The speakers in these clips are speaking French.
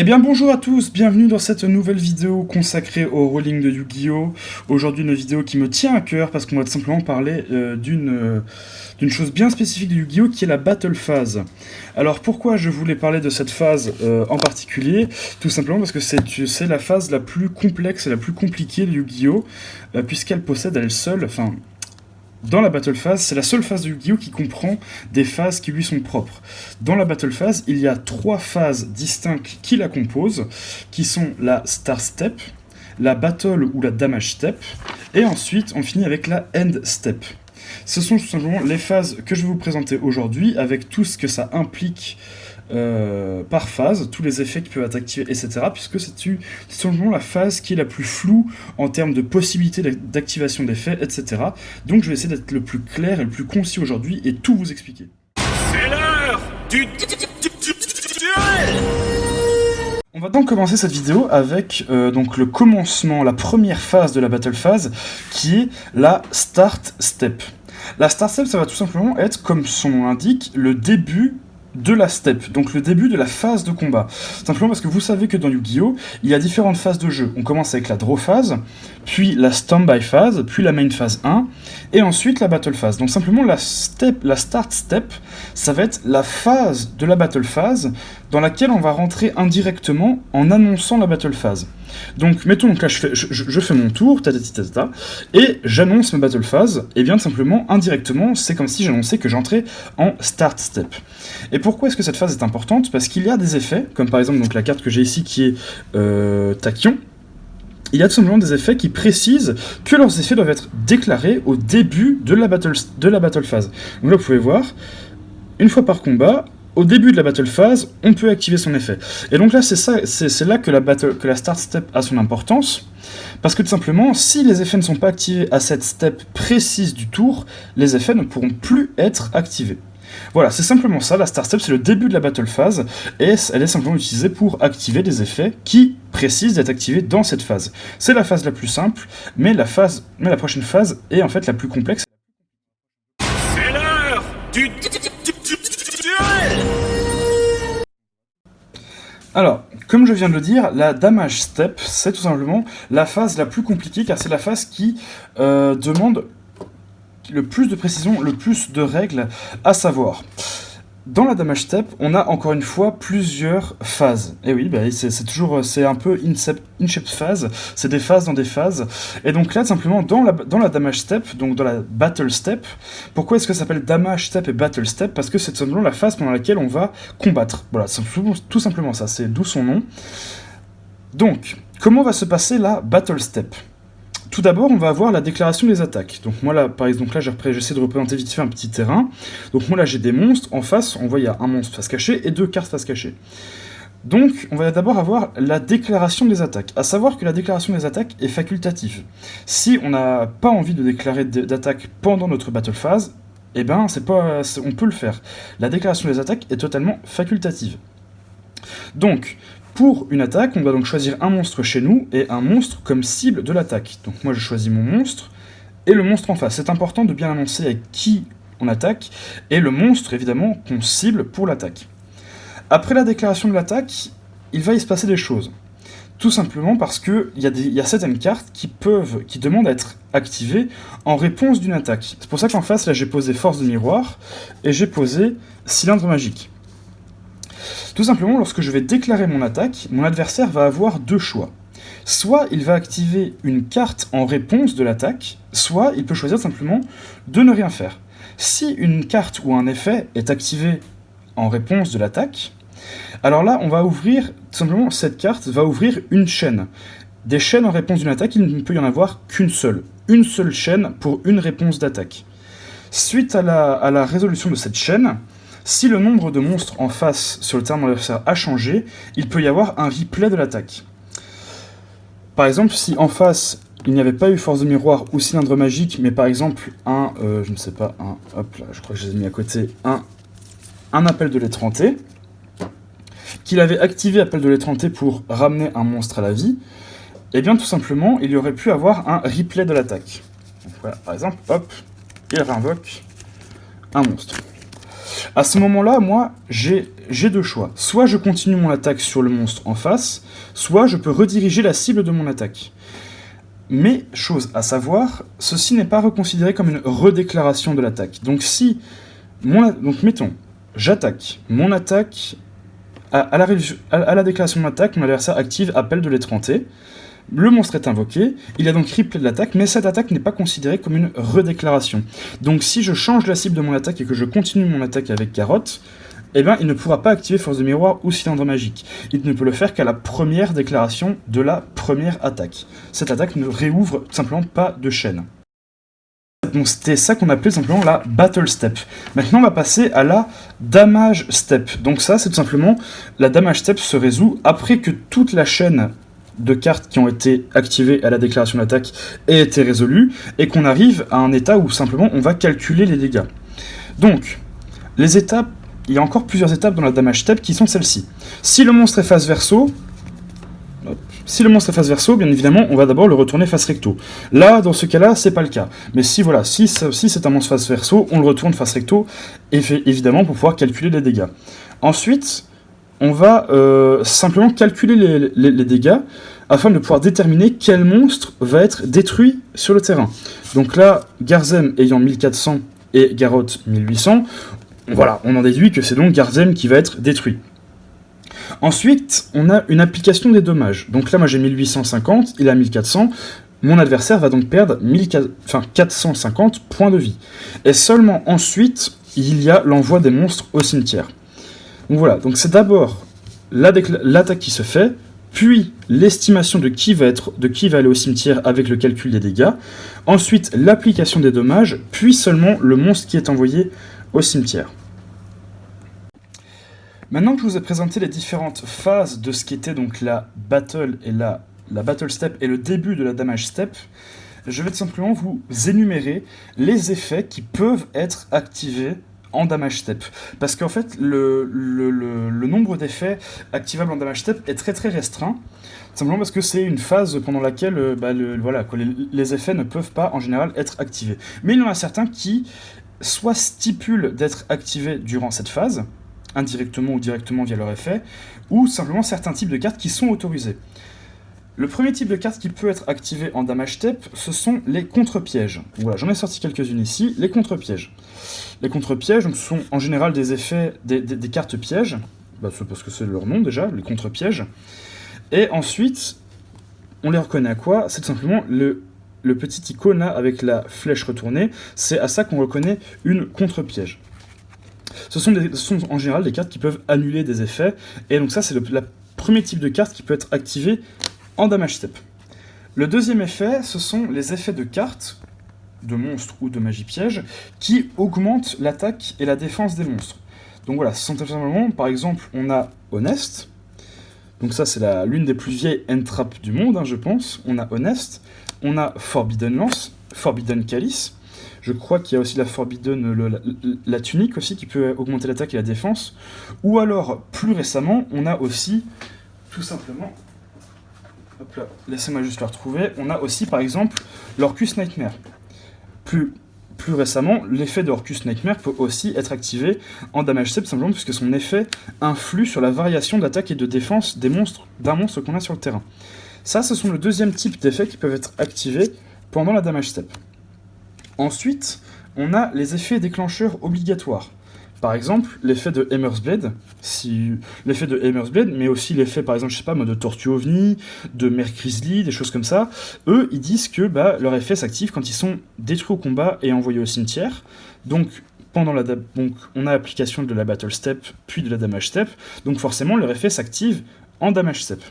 Eh bien bonjour à tous, bienvenue dans cette nouvelle vidéo consacrée au rolling de Yu-Gi-Oh! Aujourd'hui une vidéo qui me tient à cœur parce qu'on va tout simplement parler d'une chose bien spécifique de Yu-Gi-Oh! Qui est la Battle Phase. Alors pourquoi je voulais parler de cette phase en particulier? Tout simplement parce que c'est la phase la plus complexe et la plus compliquée de Yu-Gi-Oh! Puisqu'elle possède à elle seule, dans la Battle Phase, c'est la seule phase de Yu-Gi-Oh! Qui comprend des phases qui lui sont propres. Dans la Battle Phase, il y a 3 phases distinctes qui la composent, qui sont la Star Step, la Battle ou la Damage Step, et ensuite on finit avec la End Step. Ce sont tout simplement les phases que je vais vous présenter aujourd'hui, avec tout ce que ça implique par phase, tous les effets qui peuvent être activés, etc. Puisque c'est tout simplement la phase qui est la plus floue en termes de possibilités d'activation d'effets, etc. Donc je vais essayer d'être le plus clair et le plus concis aujourd'hui et tout vous expliquer. C'est l'heure du duel. On va donc commencer cette vidéo avec donc le commencement, la première phase de la Battle Phase, qui est la Start Step. La Start Step, ça va tout simplement être, comme son nom l'indique, le début de la step, donc le début de la phase de combat. Simplement parce que vous savez que dans Yu-Gi-Oh! Il y a différentes phases de jeu. On commence avec la draw phase, puis la standby phase, puis la main phase 1, et ensuite la battle phase. Donc simplement la start step, ça va être la phase de la battle phase dans laquelle on va rentrer indirectement en annonçant la battle phase. Donc mettons, donc là je fais mon tour, et j'annonce ma battle phase, et bien simplement, indirectement, c'est comme si j'annonçais que j'entrais en start step. Et pourquoi est-ce que cette phase est importante? Parce qu'il y a des effets, comme par exemple donc, la carte que j'ai ici qui est Tachyon. Il y a tout simplement des effets qui précisent que leurs effets doivent être déclarés au début de la battle phase. Donc là vous pouvez voir, une fois par combat, au début de la battle phase, on peut activer son effet. Et donc là, c'est là que la start step a son importance, parce que tout simplement, si les effets ne sont pas activés à cette step précise du tour, les effets ne pourront plus être activés. Voilà, c'est simplement ça, la start step, c'est le début de la battle phase, et elle est simplement utilisée pour activer des effets qui précisent d'être activés dans cette phase. C'est la phase la plus simple, mais la prochaine phase est en fait la plus complexe. C'est l'heure du duel. Alors, comme je viens de le dire, la damage step, c'est tout simplement la phase la plus compliquée, car c'est la phase qui demande le plus de précision, le plus de règles à savoir. Dans la damage step, on a encore une fois plusieurs phases. Et oui, c'est un peu incept phase, c'est des phases dans des phases. Et donc là, simplement, dans la damage step, donc dans la battle step, pourquoi est-ce que ça s'appelle damage step et battle step? Parce que c'est tout simplement la phase pendant laquelle on va combattre. Voilà, c'est tout simplement ça, c'est d'où son nom. Donc, comment va se passer la battle step? Tout d'abord, on va avoir la déclaration des attaques. Donc moi là, par exemple, là j'essaie de représenter vite fait un petit terrain. Donc moi là j'ai des monstres, en face, on voit il y a un monstre face cachée et 2 cartes face cachée. Donc on va d'abord avoir la déclaration des attaques. À savoir que la déclaration des attaques est facultative. Si on n'a pas envie de déclarer d'attaque pendant notre battle phase, eh ben on peut le faire. La déclaration des attaques est totalement facultative. Donc, pour une attaque, on doit donc choisir un monstre chez nous et un monstre comme cible de l'attaque. Donc moi je choisis mon monstre et le monstre en face. C'est important de bien annoncer avec qui on attaque et le monstre évidemment qu'on cible pour l'attaque. Après la déclaration de l'attaque, il va y se passer des choses. Tout simplement parce qu'il y a certaines cartes qui demandent à être activées en réponse d'une attaque. C'est pour ça qu'en face, là j'ai posé Force de Miroir et j'ai posé Cylindre Magique. Tout simplement, lorsque je vais déclarer mon attaque, mon adversaire va avoir 2 choix. Soit il va activer une carte en réponse de l'attaque, soit il peut choisir simplement de ne rien faire. Si une carte ou un effet est activé en réponse de l'attaque, alors là, on va ouvrir, tout simplement, cette carte va ouvrir une chaîne. Des chaînes en réponse d'une attaque, il ne peut y en avoir qu'une seule. Une seule chaîne pour une réponse d'attaque. Suite à la résolution de cette chaîne, si le nombre de monstres en face sur le terrain de l'adversaire a changé, il peut y avoir un replay de l'attaque. Par exemple, si en face, il n'y avait pas eu Force de Miroir ou Cylindre Magique, mais par exemple hop là, je crois que je les ai mis à côté, un Appel de l'étranté, qu'il avait activé Appel de l'étranté pour ramener un monstre à la vie, et bien tout simplement, il y aurait pu avoir un replay de l'attaque. Donc voilà, par exemple, hop, il réinvoque un monstre. À ce moment-là, moi, j'ai deux choix. Soit je continue mon attaque sur le monstre en face, soit je peux rediriger la cible de mon attaque. Mais, chose à savoir, ceci n'est pas reconsidéré comme une redéclaration de l'attaque. Donc si, donc mettons, j'attaque, mon attaque, à la déclaration de mon attaque, mon adversaire active appel de l'étranté, le monstre est invoqué, il a donc replay de l'attaque, mais cette attaque n'est pas considérée comme une redéclaration. Donc si je change la cible de mon attaque et que je continue mon attaque avec Carotte, eh bien il ne pourra pas activer Force de Miroir ou Cylindre Magique. Il ne peut le faire qu'à la première déclaration de la première attaque. Cette attaque ne réouvre tout simplement pas de chaîne. Donc c'était ça qu'on appelait simplement la Battle Step. Maintenant on va passer à la Damage Step. Donc ça c'est tout simplement, la Damage Step se résout après que toute la chaîne de cartes qui ont été activées à la déclaration d'attaque ait été résolue, et qu'on arrive à un état où simplement on va calculer les dégâts. Donc, les étapes, il y a encore plusieurs étapes dans la Damage Step qui sont celles-ci. Si le monstre est face verso, bien évidemment, on va d'abord le retourner face recto. Là, dans ce cas-là, c'est pas le cas. Mais si c'est un monstre face verso, on le retourne face recto, évidemment, pour pouvoir calculer les dégâts. Ensuite, on va simplement calculer les dégâts afin de pouvoir déterminer quel monstre va être détruit sur le terrain. Donc là, Garzem ayant 1400 et Garrotte 1800, voilà, on en déduit que c'est donc Garzem qui va être détruit. Ensuite, on a une application des dommages. Donc là, moi j'ai 1850, il a 1400, mon adversaire va donc perdre 450 points de vie. Et seulement ensuite, il y a l'envoi des monstres au cimetière. Donc voilà, donc c'est d'abord l'attaque qui se fait, puis l'estimation de qui va aller au cimetière avec le calcul des dégâts, ensuite l'application des dommages, puis seulement le monstre qui est envoyé au cimetière. Maintenant que je vous ai présenté les différentes phases de ce qu'était donc la battle et la battle step et le début de la damage step, je vais tout simplement vous énumérer les effets qui peuvent être activés en damage step. Parce qu'en fait, le nombre d'effets activables en damage step est très très restreint. Simplement parce que c'est une phase pendant laquelle les effets ne peuvent pas en général être activés. Mais il y en a certains qui soit stipulent d'être activés durant cette phase, indirectement ou directement via leur effet, ou simplement certains types de cartes qui sont autorisés. Le premier type de carte qui peut être activé en damage step, ce sont les contre-pièges. Voilà, j'en ai sorti quelques-unes ici, les contre-pièges. Les contre-pièges donc, sont en général des effets, des cartes pièges, parce que c'est leur nom déjà, les contre-pièges. Et ensuite, on les reconnaît à quoi? C'est tout simplement le petit icône là avec la flèche retournée, c'est à ça qu'on reconnaît une contre-piège. Ce sont en général des cartes qui peuvent annuler des effets, et donc ça c'est le premier type de carte qui peut être activé en damage step. Le deuxième effet, ce sont les effets de cartes, de monstres ou de magie piège, qui augmentent l'attaque et la défense des monstres. Donc voilà, ce sont tout simplement, par exemple, on a Honest, donc ça c'est l'une des plus vieilles end-traps du monde, je pense. On a Honest, on a Forbidden Lance, Forbidden Calice, je crois qu'il y a aussi la Forbidden, la tunique aussi, qui peut augmenter l'attaque et la défense, ou alors, plus récemment, on a aussi, tout simplement, hop là, laissez-moi juste le retrouver, on a aussi par exemple l'Orcus Nightmare. Plus récemment, l'effet de Orcus Nightmare peut aussi être activé en damage step, simplement puisque son effet influe sur la variation d'attaque et de défense d'un monstre qu'on a sur le terrain. Ça, ce sont le deuxième type d'effets qui peuvent être activés pendant la damage step. Ensuite, on a les effets déclencheurs obligatoires. Par exemple, l'effet de Hammer's Blade, mais aussi l'effet, par exemple, je sais pas, de Tortue OVNI, de Mère Grizzly, des choses comme ça. Eux, ils disent que leur effet s'active quand ils sont détruits au combat et envoyés au cimetière. Donc, on a l'application de la Battle Step, puis de la Damage Step. Donc, forcément, leur effet s'active en Damage Step.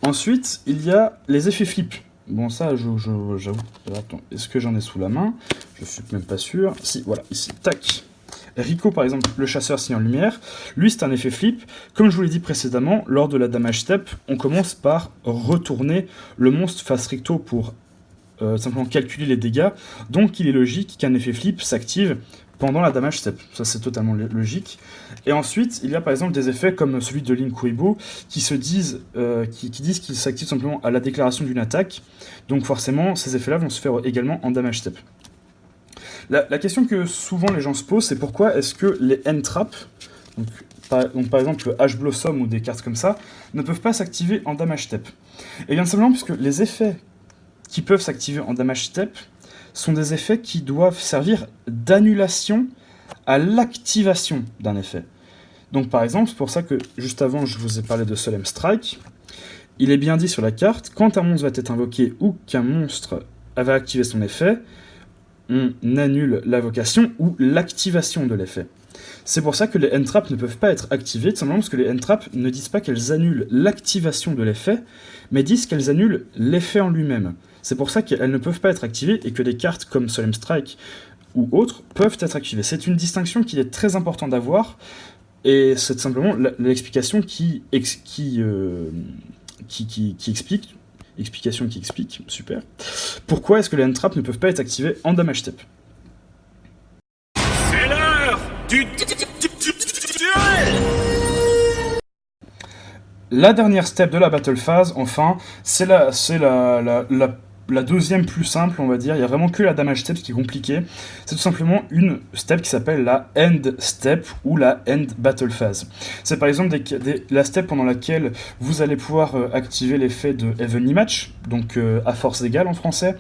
Ensuite, il y a les effets flip. Bon, ça, j'avoue. Attends, est-ce que j'en ai sous la main? Je suis même pas sûr. Si, voilà, ici, tac. Rico, par exemple, le chasseur signe en lumière, lui, c'est un effet flip. Comme je vous l'ai dit précédemment, lors de la damage step, on commence par retourner le monstre face recto pour simplement calculer les dégâts. Donc, il est logique qu'un effet flip s'active pendant la damage step. Ça, c'est totalement logique. Et ensuite, il y a par exemple des effets comme celui de Lin Kuibo qui disent qu'ils s'activent simplement à la déclaration d'une attaque. Donc, forcément, ces effets-là vont se faire également en damage step. La question que souvent les gens se posent, c'est pourquoi est-ce que les end traps, donc par exemple le H Blossom ou des cartes comme ça, ne peuvent pas s'activer en damage step. Et bien simplement puisque les effets qui peuvent s'activer en damage step sont des effets qui doivent servir d'annulation à l'activation d'un effet. Donc par exemple, c'est pour ça que juste avant je vous ai parlé de Solemn Strike, il est bien dit sur la carte, quand un monstre va être invoqué ou qu'un monstre va activer son effet, on annule l'invocation ou l'activation de l'effet. C'est pour ça que les end traps ne peuvent pas être activées, tout simplement parce que les end traps ne disent pas qu'elles annulent l'activation de l'effet, mais disent qu'elles annulent l'effet en lui-même. C'est pour ça qu'elles ne peuvent pas être activées et que des cartes comme Solemn Strike ou autres peuvent être activées. C'est une distinction qu'il est très important d'avoir, et c'est simplement l'explication qui explique, super, pourquoi est-ce que les end traps ne peuvent pas être activés en damage step. C'est l'heure du duel. La dernière step de la battle phase, enfin, c'est la deuxième plus simple, on va dire. Il n'y a vraiment que la damage step qui est compliquée. C'est tout simplement une step qui s'appelle la end step ou la end battle phase. C'est par exemple la step pendant laquelle vous allez pouvoir activer l'effet de Heavenly Match, donc à force égale en français,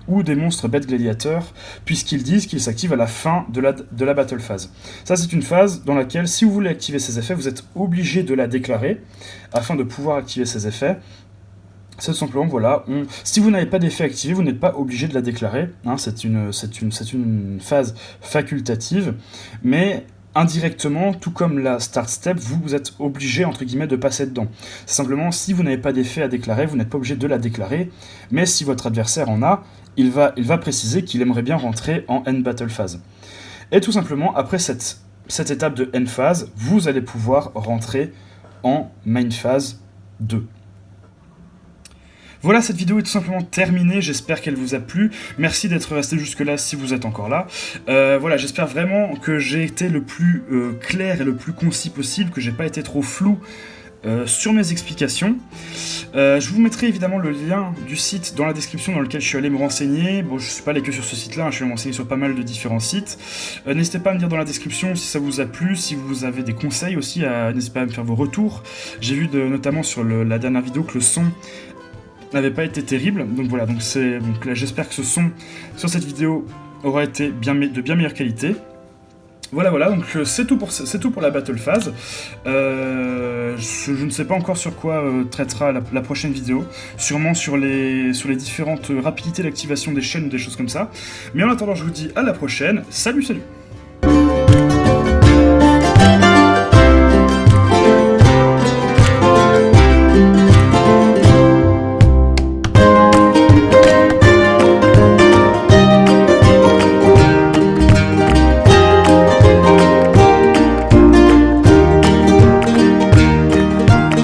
ou des monstres bêtes gladiateurs, puisqu'ils disent qu'ils s'activent à la fin de la battle phase. Ça, c'est une phase dans laquelle, si vous voulez activer ces effets, vous êtes obligé de la déclarer afin de pouvoir activer ces effets. C'est tout simplement, voilà, si vous n'avez pas d'effet activé, vous n'êtes pas obligé de la déclarer, hein, c'est une phase facultative, mais indirectement, tout comme la start step, vous êtes obligé, entre guillemets, de passer dedans. C'est simplement, si vous n'avez pas d'effet à déclarer, vous n'êtes pas obligé de la déclarer, mais si votre adversaire en a, il va préciser qu'il aimerait bien rentrer en end battle phase. Et tout simplement, après cette étape de end phase, vous allez pouvoir rentrer en main phase 2. Voilà, cette vidéo est tout simplement terminée, j'espère qu'elle vous a plu. Merci d'être resté jusque-là si vous êtes encore là. Voilà, j'espère vraiment que j'ai été le plus clair et le plus concis possible, que j'ai pas été trop flou sur mes explications. Je vous mettrai évidemment le lien du site dans la description dans lequel je suis allé me renseigner. Bon, je suis pas allé que sur ce site-là, je suis allé me renseigner sur pas mal de différents sites. N'hésitez pas à me dire dans la description si ça vous a plu, si vous avez des conseils aussi, n'hésitez pas à me faire vos retours. J'ai vu notamment sur la dernière vidéo que le son n'avait pas été terrible, donc voilà, donc là j'espère que ce son sur cette vidéo aura été de bien meilleure qualité. Voilà, donc c'est tout pour la battle phase. Je ne sais pas encore sur quoi traitera la prochaine vidéo, sûrement sur les différentes rapidités d'activation des chaînes ou des choses comme ça. Mais en attendant, je vous dis à la prochaine, salut.